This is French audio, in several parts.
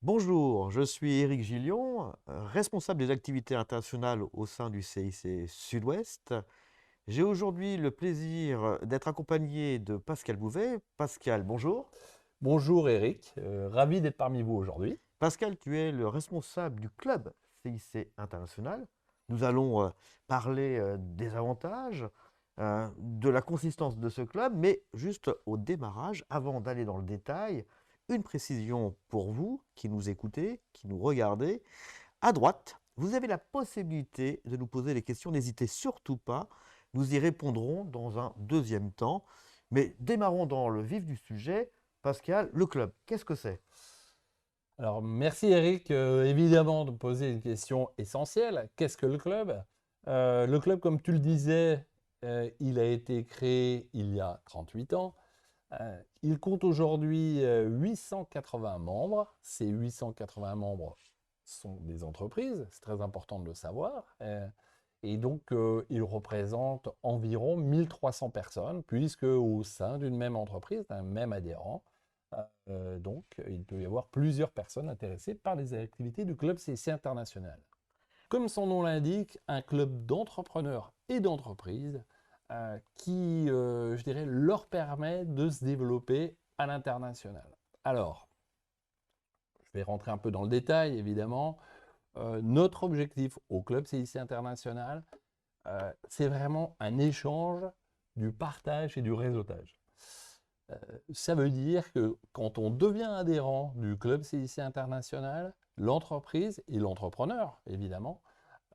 Bonjour, je suis Éric Gillion, responsable des activités internationales au sein du CIC Sud-Ouest. J'ai aujourd'hui le plaisir d'être accompagné de Pascal Bouvet. Pascal, bonjour. Bonjour Eric, ravi d'être parmi vous aujourd'hui. Pascal, tu es le responsable du club CIC International. Nous allons parler des avantages, de la consistance de ce club, mais juste au démarrage, avant d'aller dans le détail, une précision pour vous qui nous écoutez, qui nous regardez. À droite, vous avez la possibilité de nous poser des questions. N'hésitez surtout pas. Nous y répondrons dans un deuxième temps. Mais démarrons dans le vif du sujet. Pascal, le club, qu'est-ce que c'est? Alors merci Eric, évidemment de me poser une question essentielle. Qu'est-ce que le club? Le club, comme tu le disais, il a été créé il y a 38 ans. Il compte aujourd'hui 880 membres. Ces 880 membres sont des entreprises, c'est très important de le savoir. Et donc, ils représentent environ 1300 personnes, puisque au sein d'une même entreprise, d'un même adhérent, donc, il peut y avoir plusieurs personnes intéressées par les activités du club CIC International. Comme son nom l'indique, un club d'entrepreneurs et d'entreprises qui, je dirais, leur permet de se développer à l'international. Alors, je vais rentrer un peu dans le détail, évidemment. Notre objectif au club CIC International, c'est vraiment un échange, du partage et du réseautage. Euh, Ça veut dire que quand on devient adhérent du club CIC International, l'entreprise et l'entrepreneur, évidemment,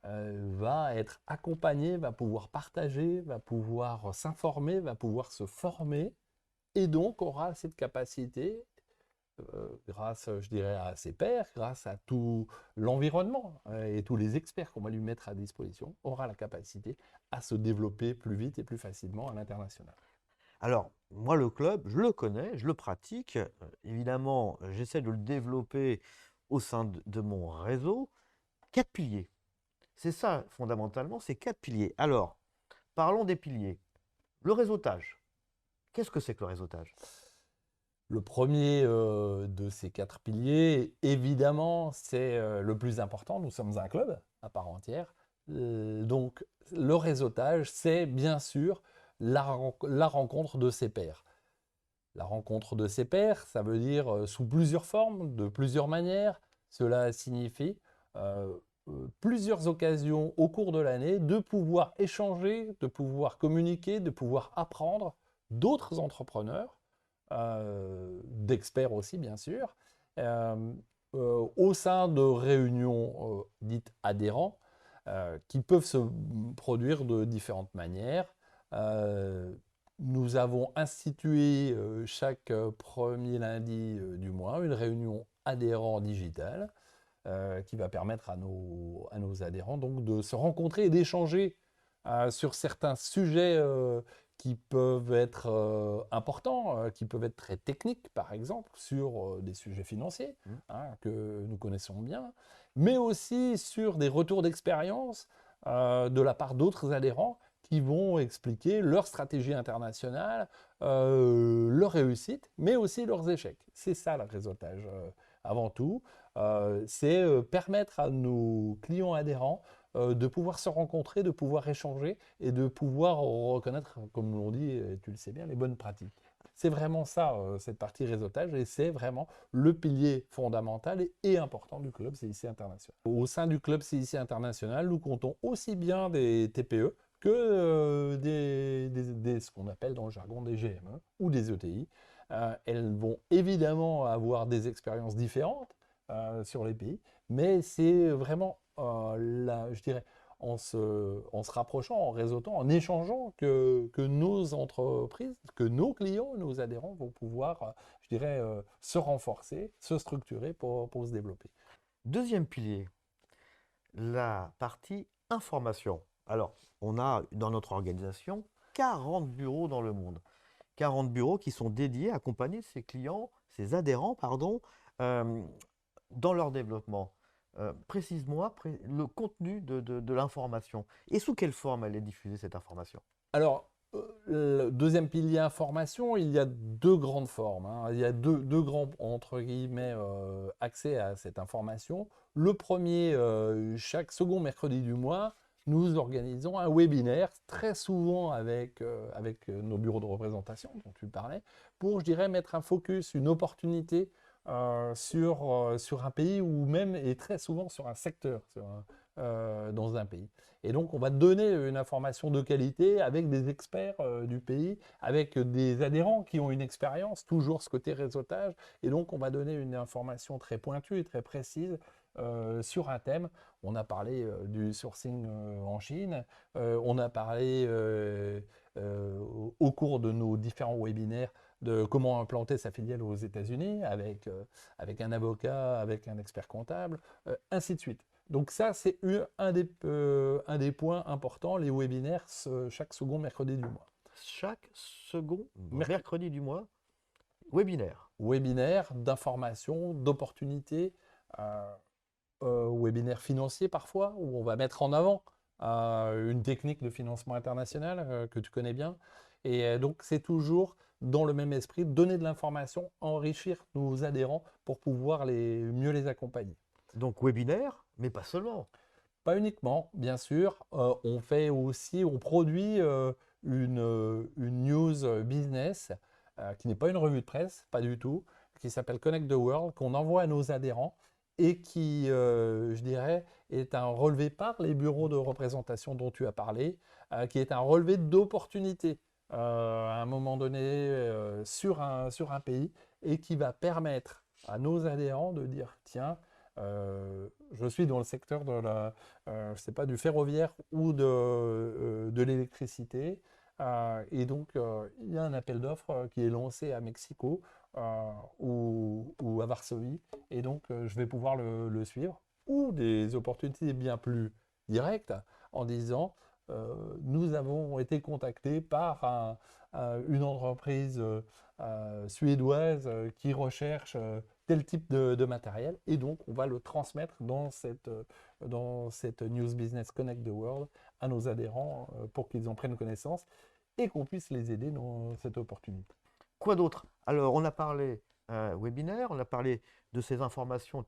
va être accompagné, va pouvoir partager, va pouvoir s'informer, va pouvoir se former et donc aura cette capacité, grâce, je dirais, à ses pairs, grâce à tout l'environnement et tous les experts qu'on va lui mettre à disposition, aura la capacité à se développer plus vite et plus facilement à l'international. Alors, moi, le club, je le connais, je le pratique. Évidemment, j'essaie de le développer au sein de mon réseau. Quatre piliers. C'est ça, fondamentalement, c'est quatre piliers. Alors, parlons des piliers. Le réseautage. Qu'est-ce que c'est que le réseautage? Le premier de ces quatre piliers, évidemment, c'est le plus important. Nous sommes un club à part entière. Donc, le réseautage, c'est bien sûr la rencontre de ses pairs. La rencontre de ses pairs, ça veut dire sous plusieurs formes, de plusieurs manières. Cela signifie euh, plusieurs occasions au cours de l'année de pouvoir échanger, de pouvoir communiquer, de pouvoir apprendre d'autres entrepreneurs, d'experts aussi bien sûr, euh, au sein de réunions dites adhérents, qui peuvent se produire de différentes manières. Euh, Nous avons institué chaque premier lundi du mois une réunion adhérent digitale qui va permettre à nos adhérents donc, de se rencontrer et d'échanger sur certains sujets qui peuvent être importants, qui peuvent être très techniques, par exemple, sur des sujets financiers Hmm. hein, que nous connaissons bien, mais aussi sur des retours d'expérience de la part d'autres adhérents qui vont expliquer leur stratégie internationale, leur réussite, mais aussi leurs échecs. C'est ça le réseautage avant tout. C'est permettre à nos clients adhérents de pouvoir se rencontrer, de pouvoir échanger et de pouvoir reconnaître, comme l'on dit, et tu le sais bien, les bonnes pratiques. C'est vraiment ça, cette partie réseautage, et c'est vraiment le pilier fondamental et important du club CIC International. Au sein du club CIC International, nous comptons aussi bien des TPE que ce qu'on appelle dans le jargon des GME ou des ETI. Elles vont évidemment avoir des expériences différentes sur les pays, mais c'est vraiment, je dirais, en se rapprochant, en réseautant, en échangeant que nos entreprises, que nos clients, nos adhérents vont pouvoir, je dirais, se renforcer, se structurer pour se développer. Deuxième pilier, la partie information. Alors, on a dans notre organisation 40 bureaux dans le monde. 40 bureaux qui sont dédiés à accompagner ses clients, ses adhérents, pardon, euh, dans leur développement. Précise-moi le contenu de l'information et sous quelle forme elle est diffusée, cette information. Alors, Le deuxième pilier information, il y a deux grandes formes, hein. Il y a deux grands, entre guillemets, accès à cette information. Le premier, chaque second mercredi du mois, nous organisons un webinaire, très souvent avec nos bureaux de représentation dont tu parlais, pour, je dirais, mettre un focus, une opportunité sur un pays ou même, et très souvent sur un secteur dans un pays. Et donc, on va donner une information de qualité avec des experts du pays, avec des adhérents qui ont une expérience, toujours ce côté réseautage. Et donc, on va donner une information très pointue et très précise sur un thème. On a parlé du sourcing en Chine, on a parlé au cours de nos différents webinaires de comment implanter sa filiale aux États-Unis avec un avocat, avec un expert comptable, ainsi de suite. Donc ça, c'est un des points importants, les webinaires chaque second mercredi du mois. Chaque second Merc- mercredi du mois, webinaire. Webinaires d'information, d'opportunités, euh, webinaires financiers parfois, où on va mettre en avant une technique de financement international que tu connais bien. Et donc, c'est toujours dans le même esprit, donner de l'information, enrichir nos adhérents pour pouvoir mieux les accompagner. Donc webinaire, mais pas seulement. Pas uniquement, bien sûr. On fait aussi, on produit une news business qui n'est pas une revue de presse, pas du tout, qui s'appelle Connect the World, qu'on envoie à nos adhérents et qui, je dirais, est un relevé par les bureaux de représentation dont tu as parlé, qui est un relevé d'opportunités à un moment donné sur un pays et qui va permettre à nos adhérents de dire, tiens, je suis dans le secteur je sais pas, du ferroviaire ou de l'électricité. Et donc, il y a un appel d'offres qui est lancé à Mexico ou à Varsovie. Et donc, je vais pouvoir le suivre. Ou des opportunités bien plus directes en disant, nous avons été contactés par une entreprise suédoise qui recherche tel type de matériel, et donc on va le transmettre dans cette News Business Connect the World à nos adhérents pour qu'ils en prennent connaissance et qu'on puisse les aider dans cette opportunité. Quoi d'autre? Alors, on a parlé webinaire, on a parlé de ces informations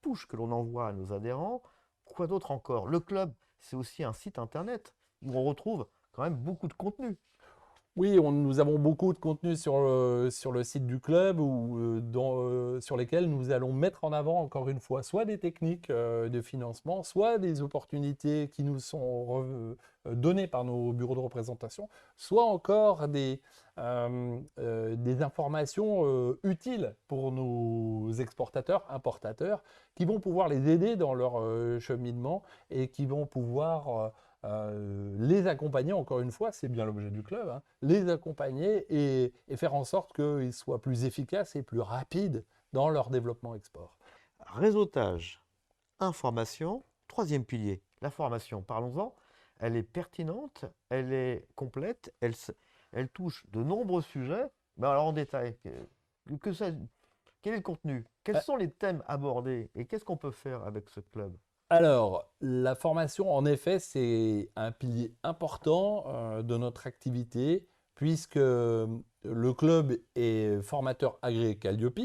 push que l'on envoie à nos adhérents. Quoi d'autre encore? Le club, c'est aussi un site internet où on retrouve quand même beaucoup de contenu. Oui, nous avons beaucoup de contenu sur le site du club sur lesquels nous allons mettre en avant, encore une fois, soit des techniques de financement, soit des opportunités qui nous sont données par nos bureaux de représentation, soit encore des informations utiles pour nos exportateurs, importateurs, qui vont pouvoir les aider dans leur cheminement et qui vont pouvoir les accompagner, encore une fois, c'est bien l'objet du club, hein, les accompagner et faire en sorte qu'ils soient plus efficaces et plus rapides dans leur développement export. Réseautage, information, troisième pilier, la formation. Parlons-en. Elle est pertinente, elle est complète, elle touche de nombreux sujets. Mais alors en détail, quel est le contenu? Quels Euh, sont les thèmes abordés et qu'est-ce qu'on peut faire avec ce club? Alors, la formation, en effet, c'est un pilier important de notre activité, puisque le club est formateur agréé Calliope,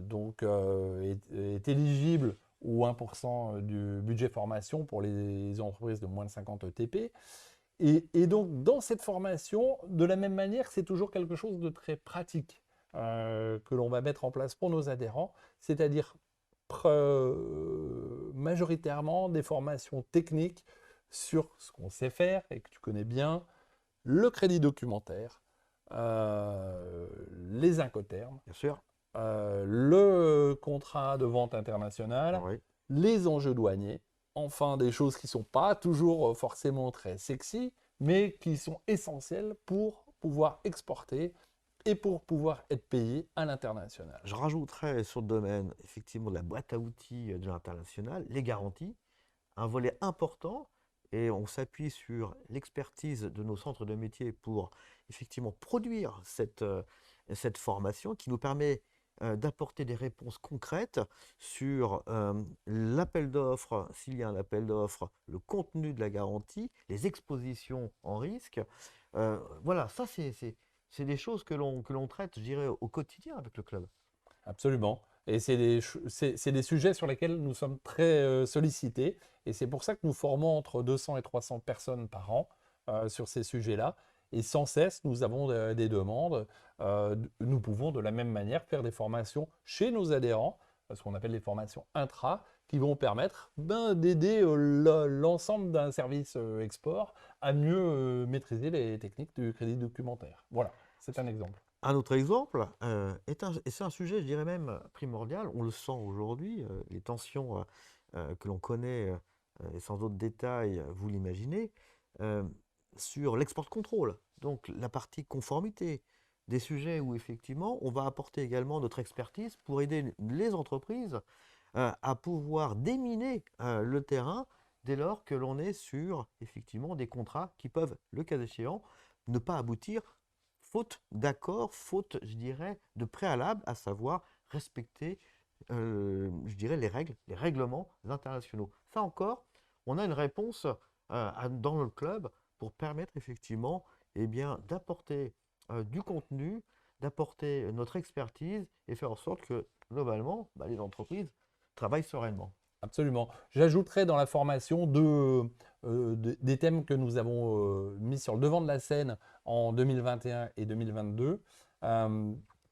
donc est éligible au 1% du budget formation pour les entreprises de moins de 50 ETP. Et donc, dans cette formation, de la même manière, c'est toujours quelque chose de très pratique que l'on va mettre en place pour nos adhérents, c'est-à-dire majoritairement des formations techniques sur ce qu'on sait faire et que tu connais bien, le crédit documentaire, les incoterms, Bien sûr. le contrat de vente internationale, Oui. les enjeux douaniers, enfin des choses qui ne sont pas toujours forcément très sexy, mais qui sont essentielles pour pouvoir exporter et pour pouvoir être payé à l'international. Je rajouterais sur le domaine, effectivement, de la boîte à outils de l'international, les garanties, un volet important, et on s'appuie sur l'expertise de nos centres de métier pour effectivement produire cette formation qui nous permet d'apporter des réponses concrètes sur l'appel d'offres, s'il y a un appel d'offres, le contenu de la garantie, les expositions en risque. Voilà, ça c'est des choses que l'on traite, je dirais, au quotidien avec le club. Absolument. Et c'est des sujets sur lesquels nous sommes très sollicités. Et c'est pour ça que nous formons entre 200 et 300 personnes par an sur ces sujets-là. Et sans cesse, nous avons des demandes. Nous pouvons de la même manière faire des formations chez nos adhérents, ce qu'on appelle les formations intra, qui vont permettre d'aider l'ensemble d'un service export à mieux maîtriser les techniques du crédit documentaire. Voilà, c'est un exemple. Un autre exemple, et c'est un sujet, je dirais même primordial, on le sent aujourd'hui, les tensions que l'on connaît, et sans autre détail, vous l'imaginez, euh, sur l'export contrôle, donc la partie conformité, des sujets où effectivement on va apporter également notre expertise pour aider les entreprises à pouvoir déminer le terrain dès lors que l'on est sur effectivement des contrats qui peuvent, le cas échéant, ne pas aboutir faute d'accord, faute, je dirais, de préalable, à savoir respecter, je dirais, les règles, les règlements internationaux. Ça encore, on a une réponse dans le club pour permettre effectivement eh bien, d'apporter du contenu, d'apporter notre expertise et faire en sorte que, globalement, les entreprises travaillent sereinement. Absolument. J'ajouterais dans la formation des thèmes que nous avons mis sur le devant de la scène en 2021 et 2022,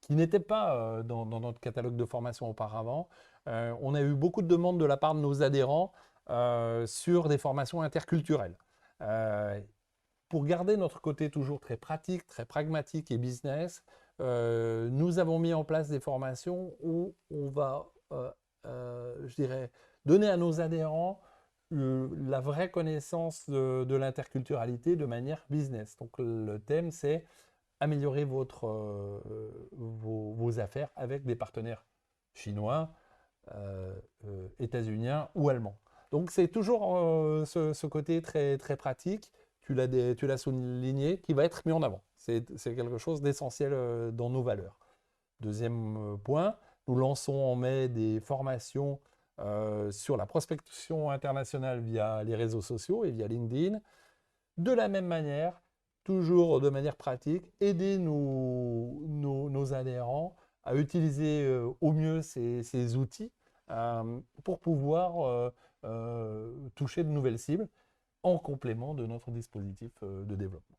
qui n'étaient pas dans notre catalogue de formation auparavant. On a eu beaucoup de demandes de la part de nos adhérents sur des formations interculturelles. Euh, pour garder notre côté toujours très pratique, très pragmatique et business, nous avons mis en place des formations où on va, je dirais, donner à nos adhérents la vraie connaissance de l'interculturalité de manière business. Donc le thème, c'est améliorer vos affaires avec des partenaires chinois, états-uniens ou allemands. Donc c'est toujours ce côté très, très pratique, tu l'as souligné, qui va être mis en avant. C'est quelque chose d'essentiel dans nos valeurs. Deuxième point, nous lançons en mai des formations sur la prospection internationale via les réseaux sociaux et via LinkedIn. De la même manière, toujours de manière pratique, aider nos adhérents à utiliser au mieux ces outils pour pouvoir toucher de nouvelles cibles en complément de notre dispositif de développement.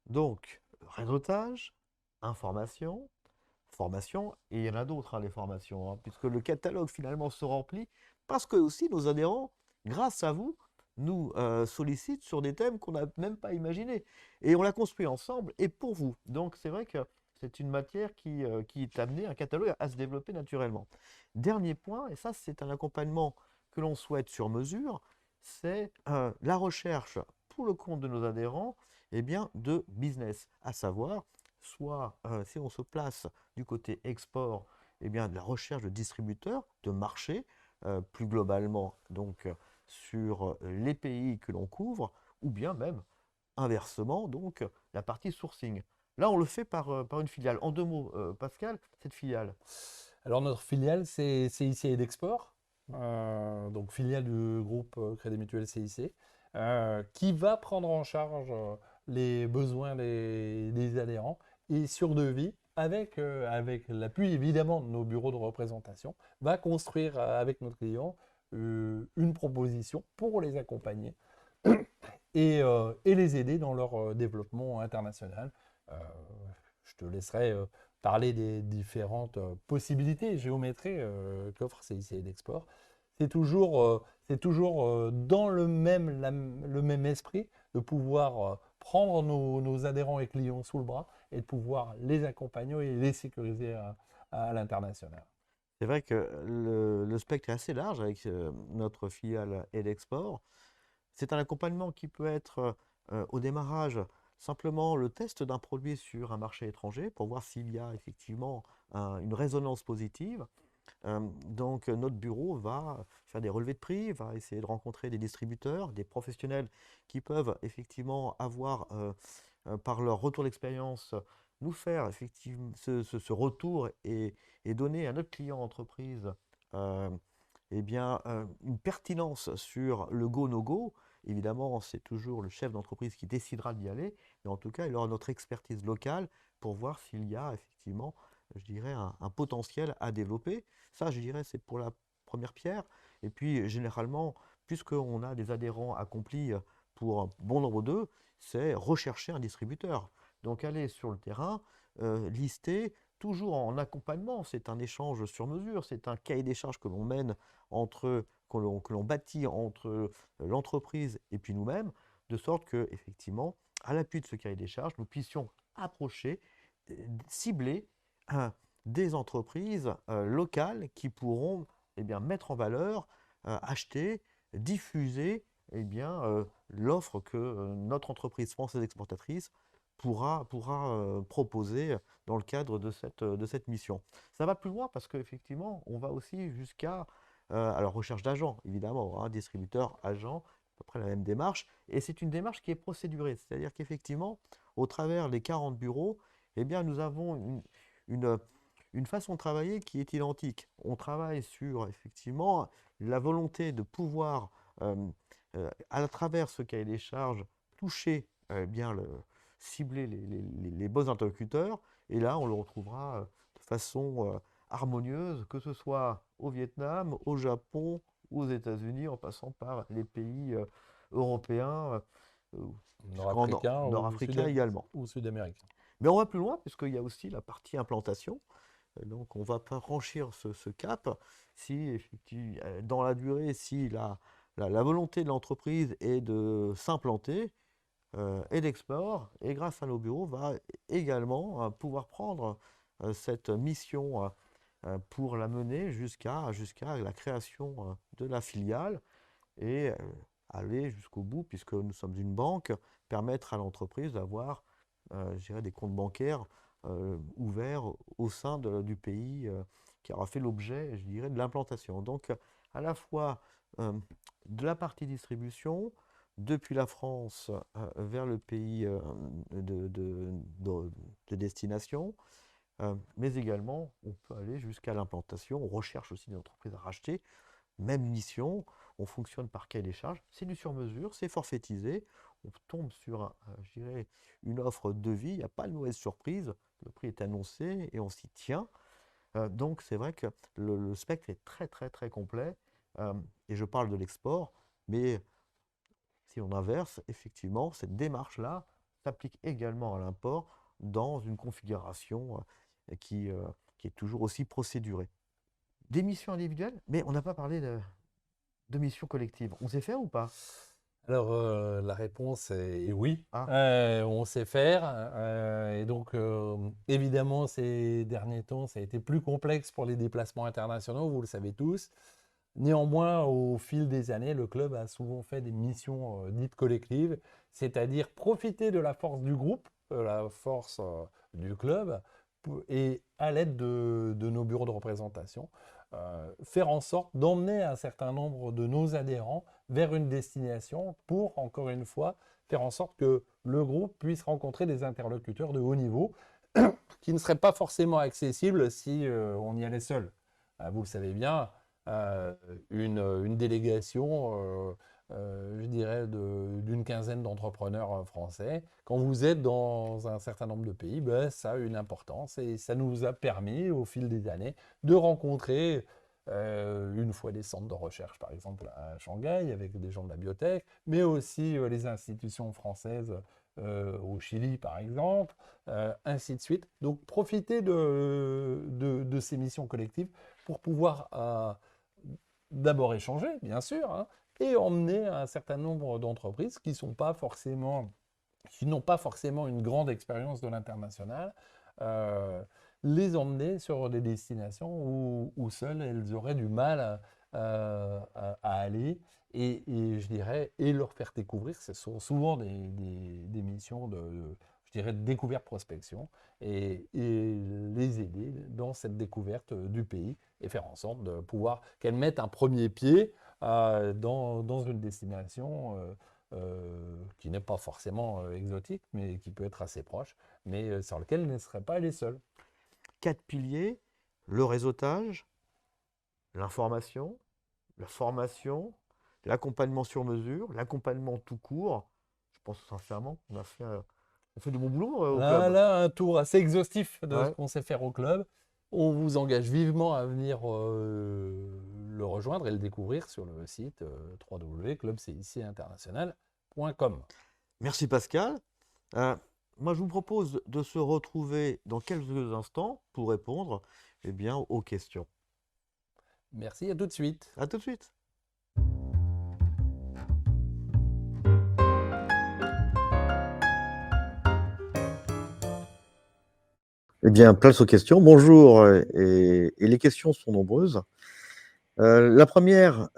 Donc, réseautage, information, formation, et il y en a d'autres, les formations, puisque le catalogue finalement se remplit, parce que aussi nos adhérents, grâce à vous, nous sollicitent sur des thèmes qu'on n'a même pas imaginés. Et on l'a construit ensemble et pour vous. Donc c'est vrai que c'est une matière qui est amenée, un catalogue, à se développer naturellement. Dernier point, et ça c'est un accompagnement que l'on souhaite sur mesure, c'est la recherche pour le compte de nos adhérents bien, de business, à savoir, soit si on se place du côté export, bien, de la recherche de distributeurs, de marchés, plus globalement, donc sur les pays que l'on couvre, ou bien même, inversement, donc la partie sourcing. Là, on le fait par une filiale. En deux mots, Pascal, cette filiale. Alors notre filiale, c'est CIC d'Export, donc filiale du groupe Crédit Mutuel CIC, qui va prendre en charge les besoins des adhérents et sur devis, avec l'appui évidemment de nos bureaux de représentation, va construire avec notre client une proposition pour les accompagner et les aider dans leur développement international. Euh, je te laisserai parler des différentes possibilités et géométries qu'offre CIC d'Export. C'est toujours dans le même esprit de pouvoir prendre nos adhérents et clients sous le bras et de pouvoir les accompagner et les sécuriser à l'international. C'est vrai que le spectre est assez large avec notre filiale et l'export. C'est un accompagnement qui peut être au démarrage simplement le test d'un produit sur un marché étranger pour voir s'il y a effectivement une résonance positive. Donc notre bureau va faire des relevés de prix, va essayer de rencontrer des distributeurs, des professionnels qui peuvent effectivement avoir par leur retour d'expérience nous faire effectivement ce retour et donner à notre client entreprise euh, eh bien, une pertinence sur le go, no go. Évidemment, c'est toujours le chef d'entreprise qui décidera d'y aller, mais en tout cas, il aura notre expertise locale pour voir s'il y a effectivement, je dirais, un potentiel à développer. Ça, je dirais, c'est pour la première pierre. Et puis, généralement, puisqu'on a des adhérents accomplis pour un bon nombre d'eux, c'est rechercher un distributeur. Donc, aller sur le terrain, lister, toujours en accompagnement. C'est un échange sur mesure, c'est un cahier des charges que l'on mène que l'on bâtit entre l'entreprise et puis nous-mêmes, de sorte que, effectivement, à l'appui de ce cahier des charges, nous puissions approcher, cibler des entreprises locales qui pourront eh bien, mettre en valeur, acheter, diffuser eh bien, l'offre que notre entreprise française exportatrice pourra proposer dans le cadre de cette mission. Ça va plus loin parce qu'effectivement, on va aussi jusqu'à alors recherche d'agents, évidemment, hein, distributeurs, agents, à peu près la même démarche. Et c'est une démarche qui est procédurée, c'est-à-dire qu'effectivement, au travers des 40 bureaux, eh bien, nous avons une, une façon de travailler qui est identique. On travaille sur, effectivement, la volonté de pouvoir, à travers ce cahier des charges, toucher bien cibler les bons interlocuteurs. Et là, on le retrouvera de façon harmonieuse, que ce soit au Vietnam, au Japon, aux États-Unis, en passant par les pays européens, jusqu'en Nord-africain nord-africain également. ou sud-américain. Mais on va plus loin, puisqu'il y a aussi la partie implantation. Donc, on va pas franchir ce cap si, dans la durée, si la volonté de l'entreprise est de s'implanter, et d'export, et grâce à nos bureaux, va également pouvoir prendre cette mission pour la mener jusqu'à la création de la filiale et aller jusqu'au bout, puisque nous sommes une banque, permettre à l'entreprise d'avoir, je dirais, des comptes bancaires ouverts au sein du pays qui aura fait l'objet, je dirais, de l'implantation. Donc, à la fois de la partie distribution, depuis la France vers le pays de destination, mais également on peut aller jusqu'à l'implantation. On recherche aussi des entreprises à racheter. Même mission, on fonctionne par cahier des charges. C'est du sur-mesure, c'est forfaitisé. On tombe sur, je dirais, une offre de devis. Il n'y a pas de mauvaise surprise. Le prix est annoncé et on s'y tient. Donc c'est vrai que le spectre est très très très complet. Et je parle de l'export, mais si on inverse, effectivement, cette démarche-là s'applique également à l'import dans une configuration qui est toujours aussi procédurée. Des missions individuelles, mais on n'a pas parlé de missions collectives. On sait faire ou pas? Alors, la réponse est oui. Ah, On sait faire. Et donc, évidemment, ces derniers temps, ça a été plus complexe pour les déplacements internationaux, vous le savez tous. Néanmoins, au fil des années, le club a souvent fait des missions dites collectives, c'est-à-dire profiter de la force du groupe, de la force du club, et à l'aide de nos bureaux de représentation, faire en sorte d'emmener un certain nombre de nos adhérents vers une destination pour, encore une fois, faire en sorte que le groupe puisse rencontrer des interlocuteurs de haut niveau qui ne seraient pas forcément accessibles si on y allait seul. Vous le savez bien, une délégation, je dirais, d'une quinzaine d'entrepreneurs français, quand vous êtes dans un certain nombre de pays, ben, ça a une importance et ça nous a permis, au fil des années, de rencontrer une fois des centres de recherche, par exemple, à Shanghai, avec des gens de la biotech, mais aussi les institutions françaises au Chili, par exemple, ainsi de suite. Donc, profitez de ces missions collectives pour pouvoir d'abord échanger, bien sûr, hein, et emmener un certain nombre d'entreprises qui n'ont pas forcément une grande expérience de l'international, euh, les emmener sur des destinations où seules elles auraient du mal à aller et je dirais, et leur faire découvrir. Ce sont souvent des missions je dirais, de découverte prospection et les aider dans cette découverte du pays et faire en sorte de pouvoir qu'elles mettent un premier pied dans une destination qui n'est pas forcément exotique, mais qui peut être assez proche, mais sur lequel ils ne seraient pas les seuls. 4 piliers, le réseautage, l'information, la formation, l'accompagnement sur mesure, l'accompagnement tout court. Je pense sincèrement qu'on on fait du bon boulot au club. Là, un tour assez exhaustif de ce Ouais. qu'on sait faire au club. On vous engage vivement à venir le rejoindre et le découvrir sur le site www.clubcicinternational.com. Merci Pascal. Euh, Moi, je vous propose de se retrouver dans quelques instants pour répondre aux questions. Merci, à tout de suite. À tout de suite. Place aux questions. Bonjour, et les questions sont nombreuses. La première,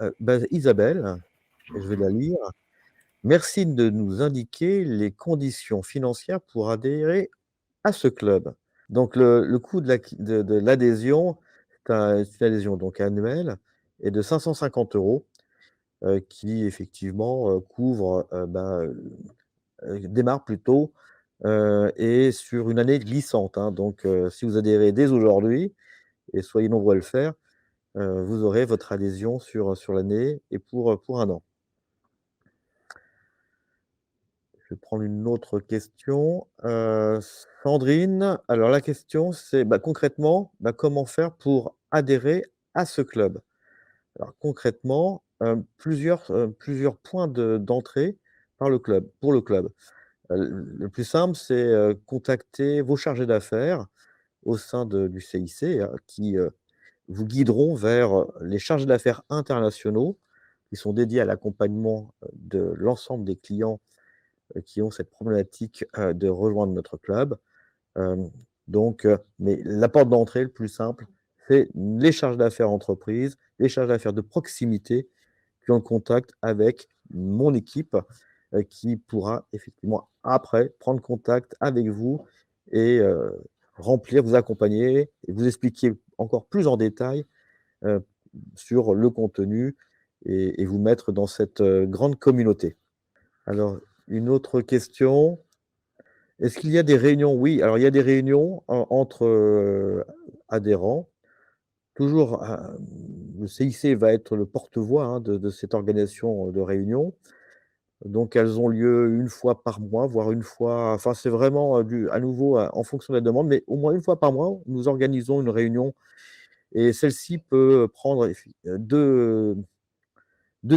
Isabelle, et je vais la lire. Merci de nous indiquer les conditions financières pour adhérer à ce club. Donc, le coût de l'adhésion, c'est une adhésion donc annuelle et de 550 €, qui effectivement couvre, démarre plutôt et sur une année glissante, hein. Donc, si vous adhérez dès aujourd'hui, et soyez nombreux à le faire, vous aurez votre adhésion sur l'année et pour 1 an. Je vais prendre une autre question. Sandrine, alors la question c'est, concrètement, comment faire pour adhérer à ce club? Alors concrètement, plusieurs points d'entrée pour le club. Le plus simple, c'est, contacter vos chargés d'affaires au sein du CIC, qui, vous guideront vers les chargés d'affaires internationaux qui sont dédiés à l'accompagnement, de l'ensemble des clients, qui ont cette problématique, de rejoindre notre club. Hem, mais la porte d'entrée, le plus simple, c'est les charges d'affaires entreprises, les charges d'affaires de proximité qui ont le contact avec mon équipe, qui pourra effectivement après prendre contact avec vous et vous accompagner et vous expliquer encore plus en détail, heu, sur le contenu et vous mettre dans cette, grande communauté. Alors, une autre question. Est-ce qu'il y a des réunions? Oui, alors il y a des réunions entre, adhérents. Toujours, le CIC va être le porte-voix, hein, de cette organisation, de réunion. Donc elles ont lieu une fois par mois, voire une fois enfin c'est vraiment, à nouveau, en fonction de la demande, mais au moins une fois par mois, nous organisons une réunion et celle-ci peut prendre 2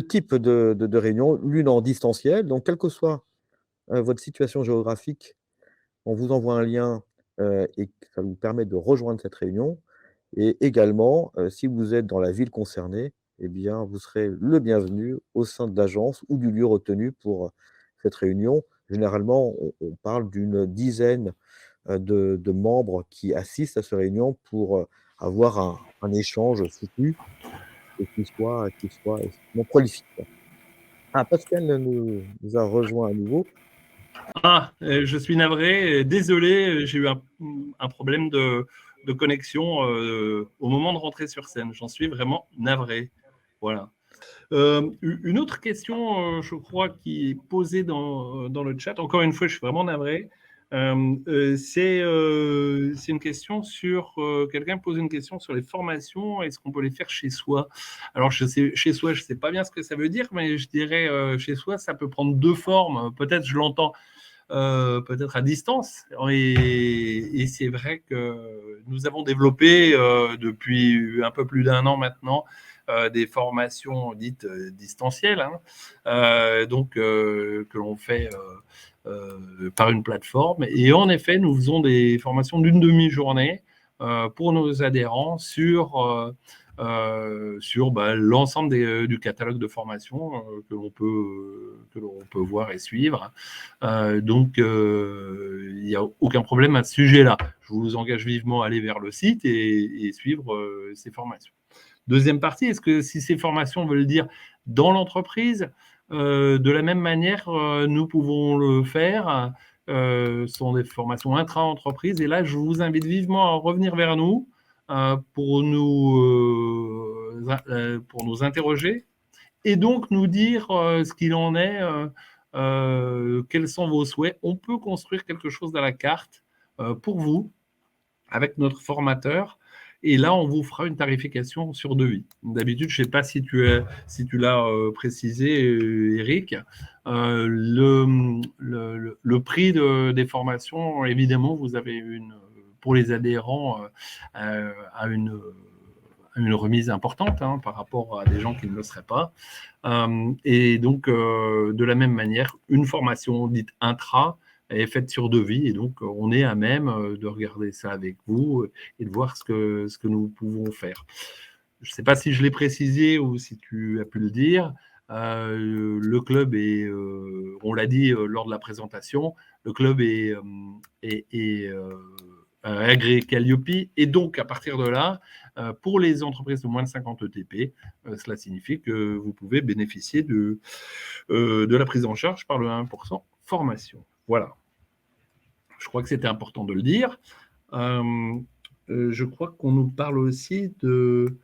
types de réunions. L'une en distanciel, donc quelle que soit, votre situation géographique, on vous envoie un lien, et ça vous permet de rejoindre cette réunion et également, si vous êtes dans la ville concernée, vous serez le bienvenu au sein de l'agence ou du lieu retenu pour, cette réunion. Généralement, on parle d'une dizaine, de membres qui assistent à ces réunions pour, avoir un échange soutenu et qui soit effectivement prolifique. Ah, Pascal nous a rejoint à nouveau. Je suis navré, désolé, j'ai eu un problème de connexion au moment de rentrer sur scène. J'en suis vraiment navré. Voilà. Une autre question, je crois, qui est posée dans le chat. Encore une fois, je suis vraiment navré. C'est une question sur quelqu'un pose une question sur les formations. Est-ce qu'on peut les faire chez soi? Alors, chez soi, je ne sais pas bien ce que ça veut dire, mais je dirais chez soi, ça peut prendre 2 formes. Peut-être je l'entends peut-être à distance. Et c'est vrai que nous avons développé depuis un peu plus d'1 an maintenant des formations dites distancielles, hein, que l'on fait par une plateforme. Et en effet, nous faisons des formations d'une demi-journée pour nos adhérents sur l'ensemble du catalogue de formation que l'on peut voir et suivre. Il n'y a aucun problème à ce sujet-là. Je vous engage vivement à aller vers le site et suivre ces formations. Deuxième partie, est-ce que si ces formations veulent dire dans l'entreprise, de la même manière, nous pouvons le faire. Ce sont des formations intra-entreprise. Et là, je vous invite vivement à revenir vers nous pour nous interroger et donc nous dire ce qu'il en est quels sont vos souhaits. On peut construire quelque chose à la carte pour vous, avec notre formateur. Et là, on vous fera une tarification sur devis. D'habitude, je ne sais pas si tu l'as précisé, Eric, le prix des formations, évidemment, vous avez pour les adhérents à une remise importante par rapport à des gens qui ne le seraient pas. Et donc, de la même manière, une formation dite intra est faite sur devis, et donc on est à même de regarder ça avec vous et de voir ce que nous pouvons faire. Je ne sais pas si je l'ai précisé ou si tu as pu le dire. Le club est, on l'a dit lors de la présentation, le club est agréé Calliope, et donc à partir de là, pour les entreprises de moins de 50 ETP, cela signifie que vous pouvez bénéficier de la prise en charge par le 1% formation. Voilà. Je crois que c'était important de le dire. Je crois qu'on nous parle aussi de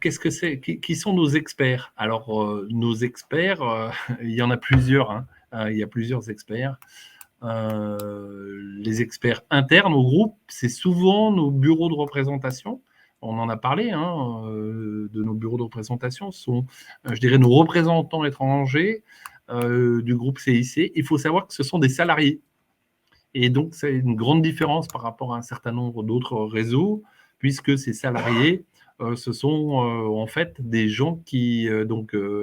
qu'est-ce que c'est, qui sont nos experts. Alors, nos experts, il y en a plusieurs. Il y a plusieurs experts. Les experts internes au groupe, c'est souvent nos bureaux de représentation. On en a parlé, de nos bureaux de représentation. Ce sont, je dirais, nos représentants étrangers du groupe CIC. Il faut savoir que ce sont des salariés. Et donc, c'est une grande différence par rapport à un certain nombre d'autres réseaux, puisque ces salariés, ce sont en fait des gens qui,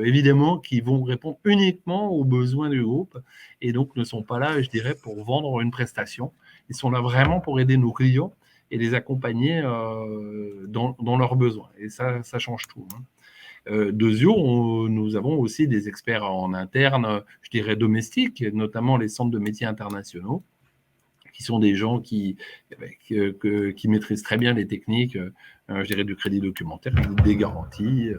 évidemment, qui vont répondre uniquement aux besoins du groupe, et donc ne sont pas là, je dirais, pour vendre une prestation. Ils sont là vraiment pour aider nos clients et les accompagner dans leurs besoins. Et ça change tout. Dezio, nous avons aussi des experts en interne, je dirais domestiques, notamment les centres de métiers internationaux, qui sont des gens qui maîtrisent très bien les techniques, je dirais, du crédit documentaire, des garanties,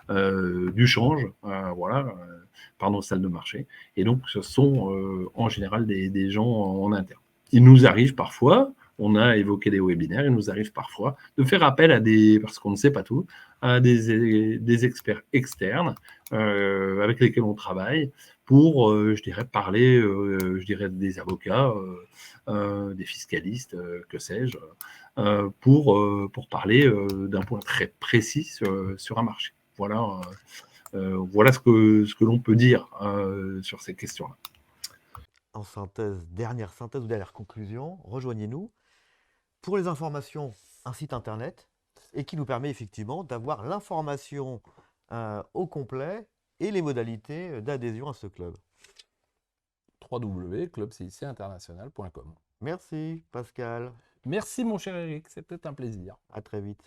du change, par nos salles de marché. Et donc, ce sont en général des gens en interne. Il nous arrive parfois, on a évoqué des webinaires, il nous arrive parfois de faire appel à parce qu'on ne sait pas tout, à des experts externes avec lesquels on travaille pour, je dirais, parler, je dirais, des avocats, des fiscalistes, que sais-je, pour parler d'un point très précis sur un marché. Voilà, voilà ce que l'on peut dire sur ces questions-là. En synthèse, dernière synthèse ou dernière conclusion, rejoignez-nous. Pour les informations, un site internet, et qui nous permet effectivement d'avoir l'information au complet et les modalités d'adhésion à ce club. www.clubcicinternational.com. Merci Pascal. Merci mon cher Eric, c'était un plaisir. À très vite.